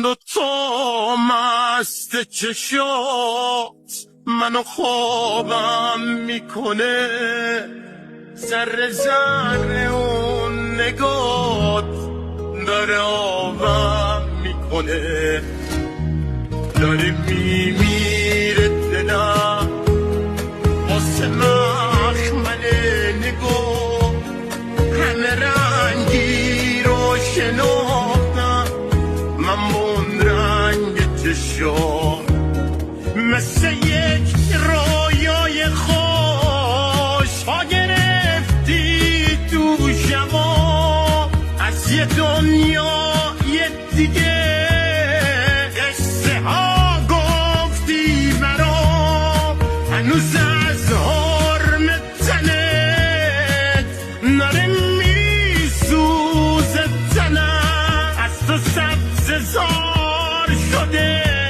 دوتا مست چشات منو خوابم میکنه، ذره ذره اون نگات داره آبم میکنه. داره میمیره دلم واسه مخمل نگاه، همه رنگی رو شناختم من با اون رنگ چشام، مثل یک رویای خوش ها گرفتی تو شما از یه دنیای دیگه، قصه ها گفتی مرا هنوز از حرم تنت نره میسوزه تنم، از تو سبز زار شده